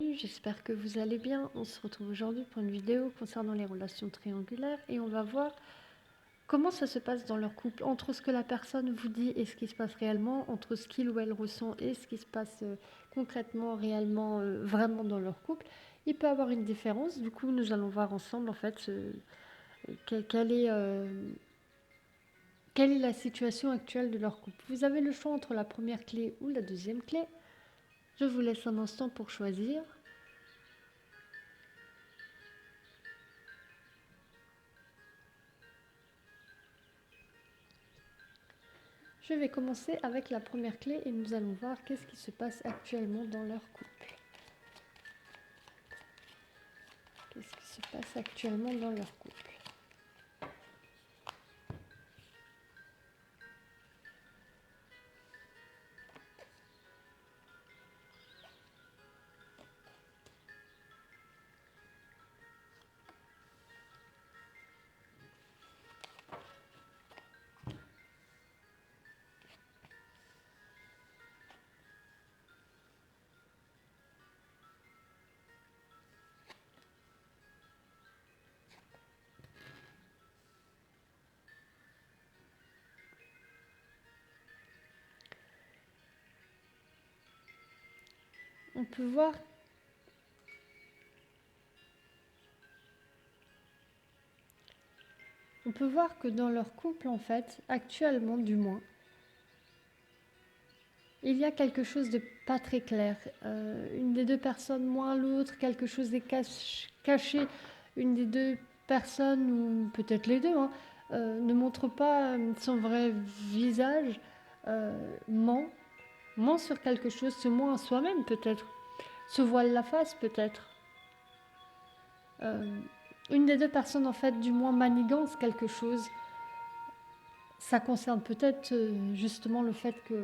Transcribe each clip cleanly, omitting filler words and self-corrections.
bienvenue, j'espère que vous allez bien. On se retrouve aujourd'hui pour une vidéo concernant les relations triangulaires et on va voir comment ça se passe dans leur couple, entre ce que la personne vous dit et ce qui se passe réellement, entre ce qu'il ou elle ressent et ce qui se passe concrètement, réellement, vraiment dans leur couple. Il peut y avoir une différence, du coup nous allons voir ensemble en fait quelle est la situation actuelle de leur couple. Vous avez le choix entre la première clé ou la deuxième clé. Je vous laisse un instant pour choisir. Je vais commencer avec la première clé et nous allons voir qu'est-ce qui se passe actuellement dans leur couple. Qu'est-ce qui se passe actuellement dans leur couple? On peut voir que dans leur couple, en fait, actuellement du moins, il y a quelque chose de pas très clair. Une des deux personnes moins l'autre, quelque chose est caché. Une des deux personnes, ou peut-être les deux, ne montre pas son vrai visage, ment, ment sur quelque chose, se ment à soi-même peut-être, se voile la face peut-être. Une des deux personnes, en fait, du moins manigance quelque chose. Ça concerne peut-être justement le fait que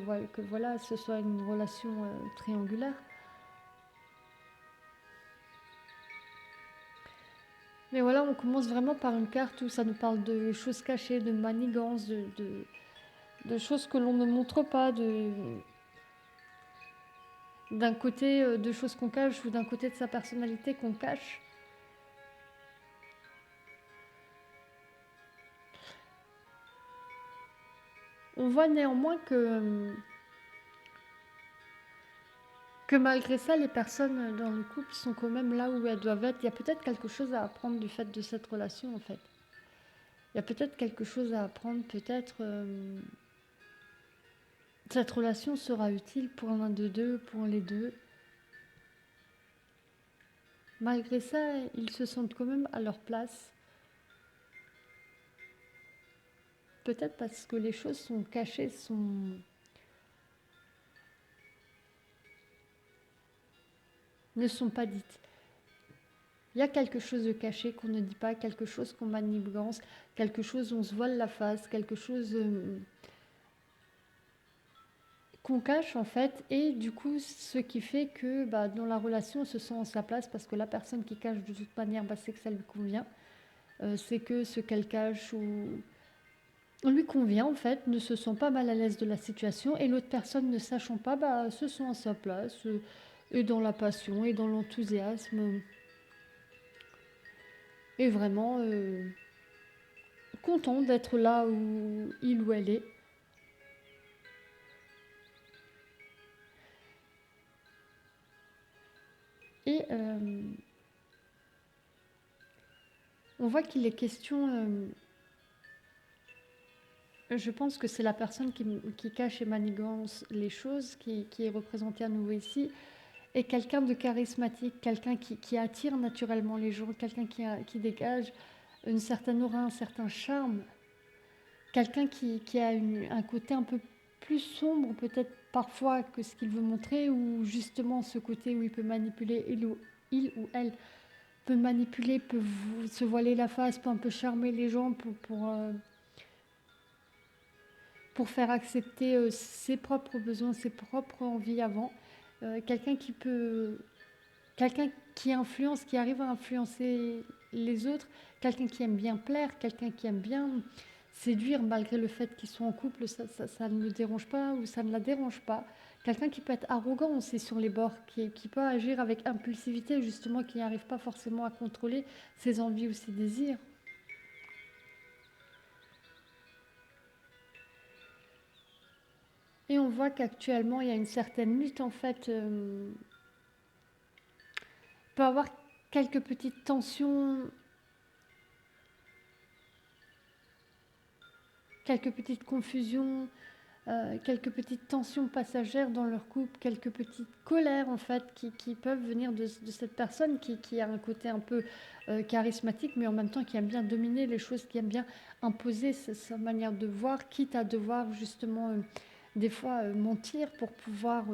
voilà, ce soit une relation triangulaire. Mais voilà, on commence vraiment par une carte où ça nous parle de choses cachées, de manigances, de choses que l'on ne montre pas, d'un côté de choses qu'on cache ou d'un côté de sa personnalité qu'on cache. On voit néanmoins que malgré ça, les personnes dans le couple sont quand même là où elles doivent être. Il y a peut-être quelque chose à apprendre du fait de cette relation en fait. Il y a peut-être quelque chose à apprendre, peut-être cette relation sera utile pour l'un de deux, pour les deux. Malgré ça, ils se sentent quand même à leur place. Peut-être parce que les choses sont cachées, ne sont pas dites. Il y a quelque chose de caché qu'on ne dit pas, quelque chose qu'on manipulance, quelque chose où on se voile la face, quelque chose qu'on cache en fait, et du coup ce qui fait que dans la relation on se sent à sa place parce que la personne qui cache de toute manière c'est que ça lui convient, c'est que ce qu'elle cache ou lui convient en fait, ne se sent pas mal à l'aise de la situation, et l'autre personne ne sachant pas se sent à sa place, et dans la passion et dans l'enthousiasme, et vraiment content d'être là où il ou elle est. Et on voit qu'il est question, je pense que c'est la personne qui cache et manigance les choses, qui est représentée à nouveau ici, et quelqu'un de charismatique, quelqu'un qui attire naturellement les gens, quelqu'un qui dégage une certaine aura, un certain charme, quelqu'un qui a un côté un peu plus sombre peut-être parfois que ce qu'il veut montrer, ou justement ce côté où il peut manipuler, il ou elle peut manipuler, peut se voiler la face, peut un peu charmer les gens pour faire accepter ses propres besoins, ses propres envies avant. Quelqu'un qui influence, qui arrive à influencer les autres, quelqu'un qui aime bien plaire, quelqu'un qui aime bien séduire malgré le fait qu'ils soient en couple, ça ne le dérange pas ou ça ne la dérange pas. Quelqu'un qui peut être arrogant aussi sur les bords, qui peut agir avec impulsivité, justement, qui n'arrive pas forcément à contrôler ses envies ou ses désirs. Et on voit qu'actuellement, il y a une certaine lutte, en fait. Il peut y avoir quelques petites tensions, quelques petites confusions, quelques petites tensions passagères dans leur couple, quelques petites colères en fait qui peuvent venir de cette personne qui a un côté un peu charismatique, mais en même temps qui aime bien dominer les choses, qui aime bien imposer sa manière de voir, quitte à devoir justement des fois mentir pour pouvoir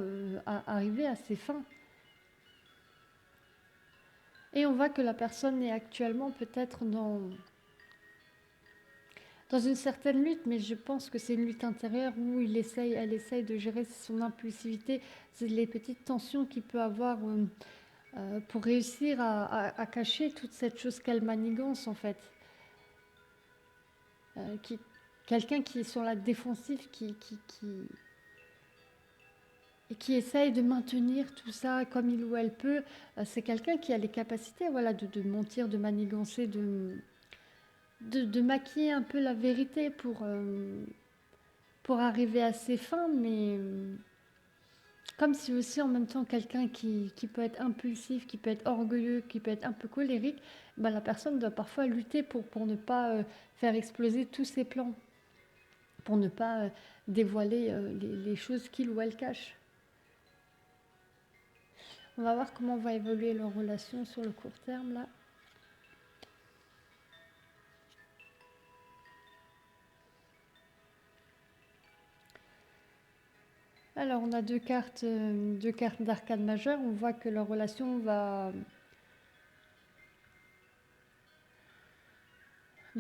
arriver à ses fins. Et on voit que la personne est actuellement peut-être dans une certaine lutte, mais je pense que c'est une lutte intérieure où elle essaye de gérer son impulsivité, c'est les petites tensions qu'il peut avoir pour réussir à cacher toute cette chose qu'elle manigance en fait. Qui, quelqu'un qui est sur la défensive, qui essaye de maintenir tout ça comme il ou elle peut, c'est quelqu'un qui a les capacités voilà, de mentir, de manigancer, de maquiller un peu la vérité pour arriver à ses fins, mais comme si aussi en même temps quelqu'un qui peut être impulsif, qui peut être orgueilleux, qui peut être un peu colérique, ben la personne doit parfois lutter pour ne pas faire exploser tous ses plans, pour ne pas dévoiler les choses qu'il ou elle cache. On va voir comment va évoluer leur relation sur le court terme là. Alors on a deux cartes d'arcane majeure. On voit que leur relation va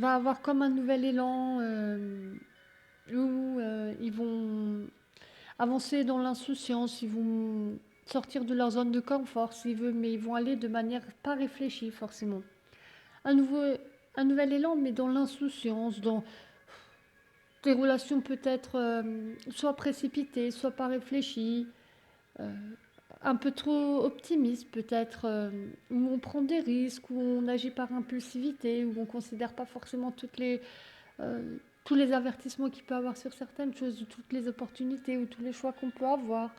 avoir comme un nouvel élan où ils vont avancer dans l'insouciance, ils vont sortir de leur zone de confort s'ils veulent, mais ils vont aller de manière pas réfléchie forcément. Un, un nouvel élan, mais dans l'insouciance, dans des relations peut-être soit précipitées, soit pas réfléchies, euh, un peu trop optimistes peut-être, où on prend des risques, où on agit par impulsivité, où on ne considère pas forcément tous les avertissements qu'il peut avoir sur certaines choses, ou toutes les opportunités, ou tous les choix qu'on peut avoir,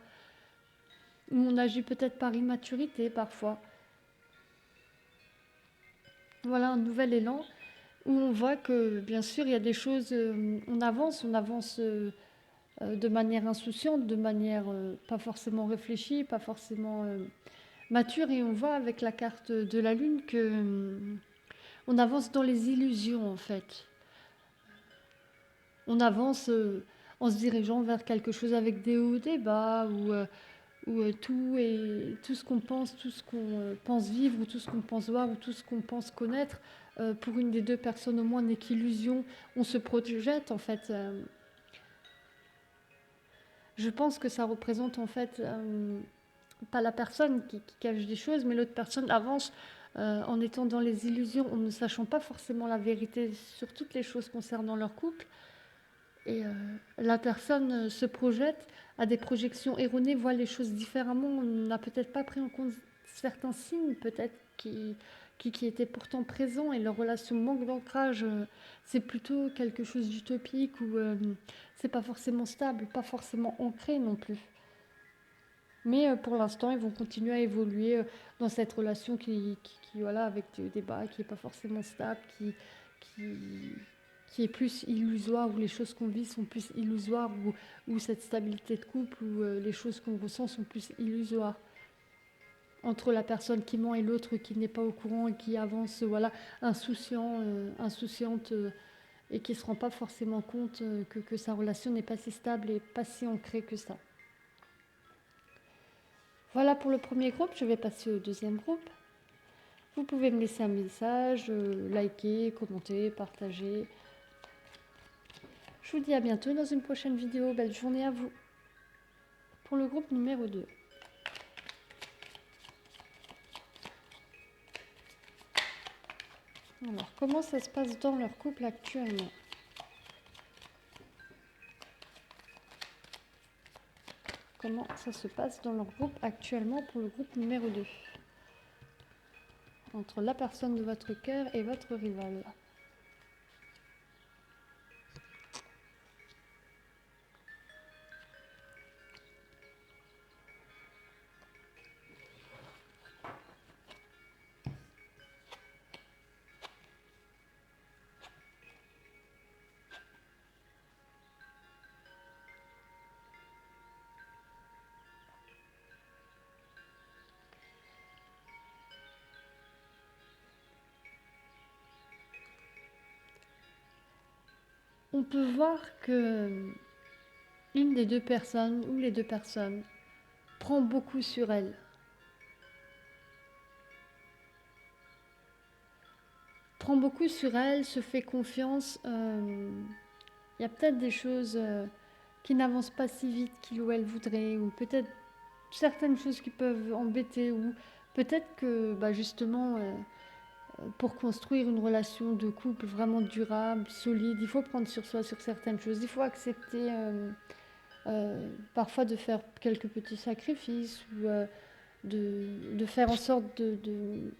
où on agit peut-être par immaturité parfois. Voilà un nouvel élan où on voit que bien sûr il y a des choses, on avance de manière insouciante, de manière pas forcément réfléchie, pas forcément mature, et on voit avec la carte de la lune que on avance dans les illusions en fait. On avance en se dirigeant vers quelque chose avec des hauts, des bas, où tout ce qu'on pense, tout ce qu'on pense vivre, ou tout ce qu'on pense voir, ou tout ce qu'on pense connaître, pour une des deux personnes au moins n'est qu'illusion. On se projette en fait. Je pense que ça représente en fait pas la personne qui cache des choses, mais l'autre personne avance en étant dans les illusions, en ne sachant pas forcément la vérité sur toutes les choses concernant leur couple. Et la personne se projette, a des projections erronées, voit les choses différemment, on n'a peut-être pas pris en compte certains signes peut-être qui étaient pourtant présents, et leur relation manque d'ancrage, c'est plutôt quelque chose d'utopique où c'est pas forcément stable, pas forcément ancré non plus. Mais pour l'instant, ils vont continuer à évoluer dans cette relation voilà, avec des débats, qui n'est pas forcément stable, qui, qui est plus illusoire, où les choses qu'on vit sont plus illusoires, où cette stabilité de couple, où les choses qu'on ressent sont plus illusoires. Entre la personne qui ment et l'autre qui n'est pas au courant et qui avance, voilà, insouciante, et qui ne se rend pas forcément compte que sa relation n'est pas si stable et pas si ancrée que ça. Voilà pour le premier groupe, je vais passer au deuxième groupe. Vous pouvez me laisser un message, liker, commenter, partager. Je vous dis à bientôt dans une prochaine vidéo. Belle journée à vous. Pour le groupe numéro 2. Alors, comment ça se passe dans leur couple actuellement? comment ça se passe dans leur groupe actuellement pour le groupe numéro 2. Entre la personne de votre cœur et votre rival. On peut voir que une des deux personnes ou les deux personnes prend beaucoup sur elle. Prend beaucoup sur elle, se fait confiance. Il y a peut-être des choses qui n'avancent pas si vite qu'il ou elle voudrait, ou peut-être certaines choses qui peuvent embêter, ou peut-être que justement pour construire une relation de couple vraiment durable, solide, il faut prendre sur soi sur certaines choses. Il faut accepter parfois de faire quelques petits sacrifices ou de faire en sorte de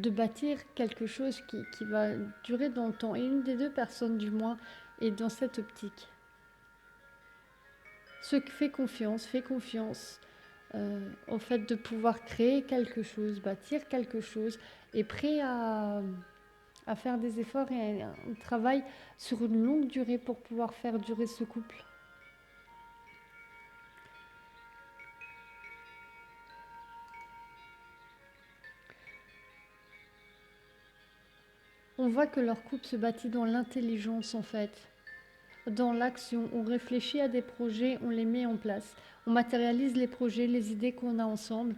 bâtir quelque chose qui va durer dans le temps. Et une des deux personnes, du moins, est dans cette optique. Ce qui fait confiance au fait de pouvoir créer quelque chose, bâtir quelque chose, est prêt à faire des efforts et un travail sur une longue durée pour pouvoir faire durer ce couple. On voit que leur couple se bâtit dans l'intelligence en fait, dans l'action. On réfléchit à des projets, on les met en place. On matérialise les projets, les idées qu'on a ensemble.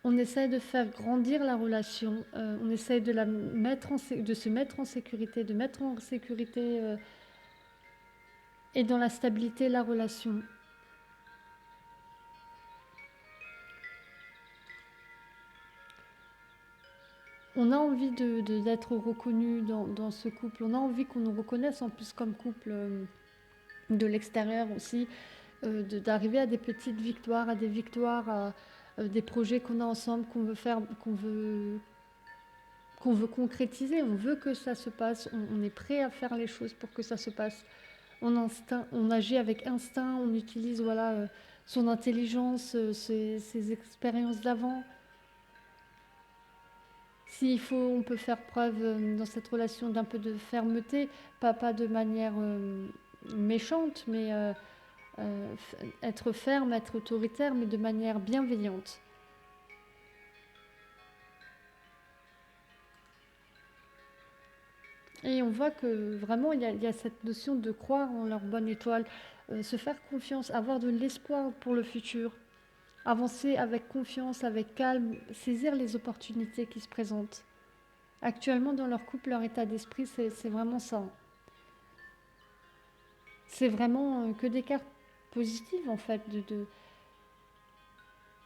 On essaie de faire grandir la relation, on essaie de se mettre en sécurité, de mettre en sécurité et dans la stabilité la relation. On a envie d'être reconnu dans ce couple, on a envie qu'on nous reconnaisse en plus comme couple de l'extérieur aussi, d'arriver à des petites victoires, à des victoires, à des projets qu'on a ensemble, qu'on veut faire, qu'on veut concrétiser, on veut que ça se passe, on est prêt à faire les choses pour que ça se passe. On agit avec instinct, on utilise son intelligence, ses expériences d'avant. S'il faut, on peut faire preuve dans cette relation d'un peu de fermeté, pas de manière méchante, mais être ferme, être autoritaire, mais de manière bienveillante. Et on voit que vraiment il y a cette notion de croire en leur bonne étoile, se faire confiance, avoir de l'espoir pour le futur, avancer avec confiance, avec calme, saisir les opportunités qui se présentent. Actuellement dans leur couple, leur état d'esprit, c'est vraiment ça. C'est vraiment que des cartes positives en fait,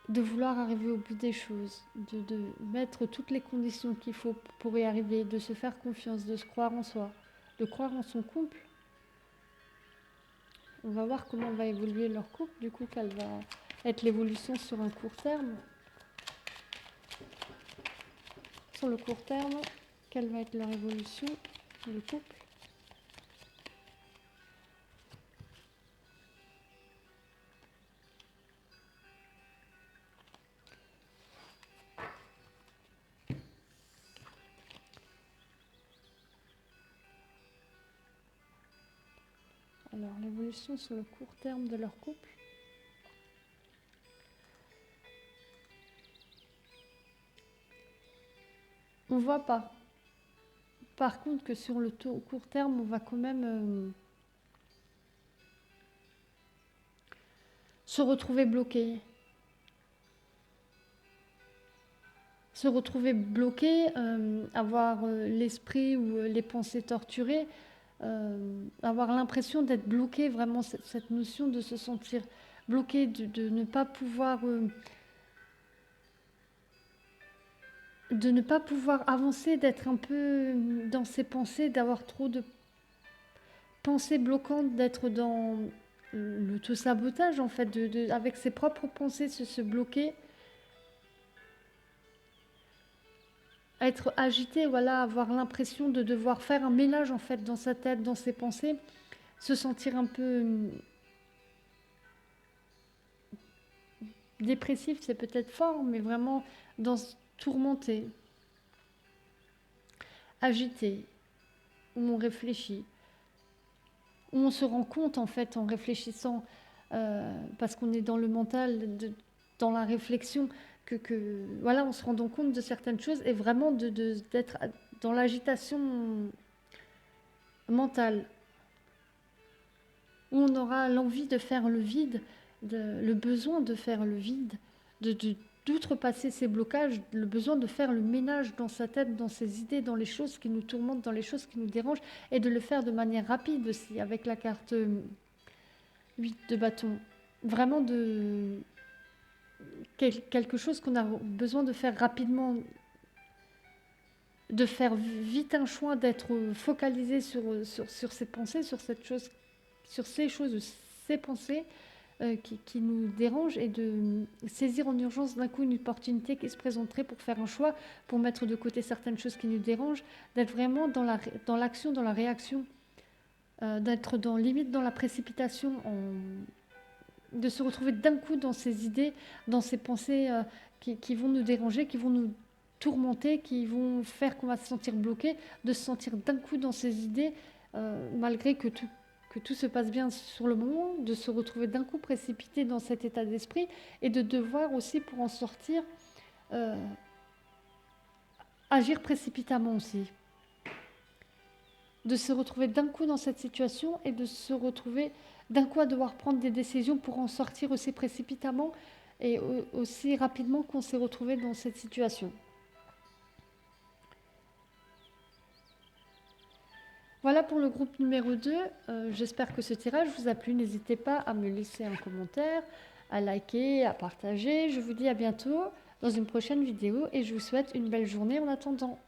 de vouloir arriver au bout des choses, de mettre toutes les conditions qu'il faut pour y arriver, de se faire confiance, de se croire en soi, de croire en son couple. On va voir comment va évoluer leur couple, du coup, quelle va être l'évolution sur un court terme. Sur le court terme, quelle va être leur évolution, le couple. Alors, l'évolution sur le court terme de leur couple. On voit pas. Par contre que sur le court terme, on va quand même se retrouver bloqué. Se retrouver bloqué, avoir l'esprit ou les pensées torturées, avoir l'impression d'être bloqué, vraiment cette notion de se sentir bloqué, de ne pas pouvoir avancer, d'être un peu dans ses pensées, d'avoir trop de pensées bloquantes, d'être dans l'auto-sabotage, en fait, avec ses propres pensées, se bloquer, être agité, voilà, avoir l'impression de devoir faire un ménage, en fait, dans sa tête, dans ses pensées, se sentir un peu dépressif, c'est peut-être fort, mais vraiment tourmenté, agité, où on réfléchit, où on se rend compte, en fait, en réfléchissant, parce qu'on est dans le mental, dans la réflexion, voilà, on se rend compte de certaines choses et vraiment d'être dans l'agitation mentale, où on aura l'envie de faire le vide, le besoin de faire le vide, d'outrepasser ces blocages, le besoin de faire le ménage dans sa tête, dans ses idées, dans les choses qui nous tourmentent, dans les choses qui nous dérangent, et de le faire de manière rapide aussi, avec la carte 8 de bâton. Vraiment quelque chose qu'on a besoin de faire rapidement, de faire vite un choix, d'être focalisé sur ses pensées, sur cette chose, sur ces choses, ces pensées qui nous dérangent, et de saisir en urgence d'un coup une opportunité qui se présenterait pour faire un choix, pour mettre de côté certaines choses qui nous dérangent, d'être vraiment dans l'action, dans la réaction, d'être limite dans la précipitation, de se retrouver d'un coup dans ces idées, dans ces pensées qui vont nous déranger, qui vont nous tourmenter, qui vont faire qu'on va se sentir bloqué, de se sentir d'un coup dans ces idées, malgré que tout se passe bien sur le moment, de se retrouver d'un coup précipité dans cet état d'esprit, et de devoir aussi, pour en sortir, agir précipitamment aussi. De se retrouver d'un coup dans cette situation et de se retrouver d'un coup à devoir prendre des décisions pour en sortir aussi précipitamment et aussi rapidement qu'on s'est retrouvé dans cette situation. Voilà pour le groupe numéro 2. J'espère que ce tirage vous a plu. N'hésitez pas à me laisser un commentaire, à liker, à partager. Je vous dis à bientôt dans une prochaine vidéo et je vous souhaite une belle journée en attendant.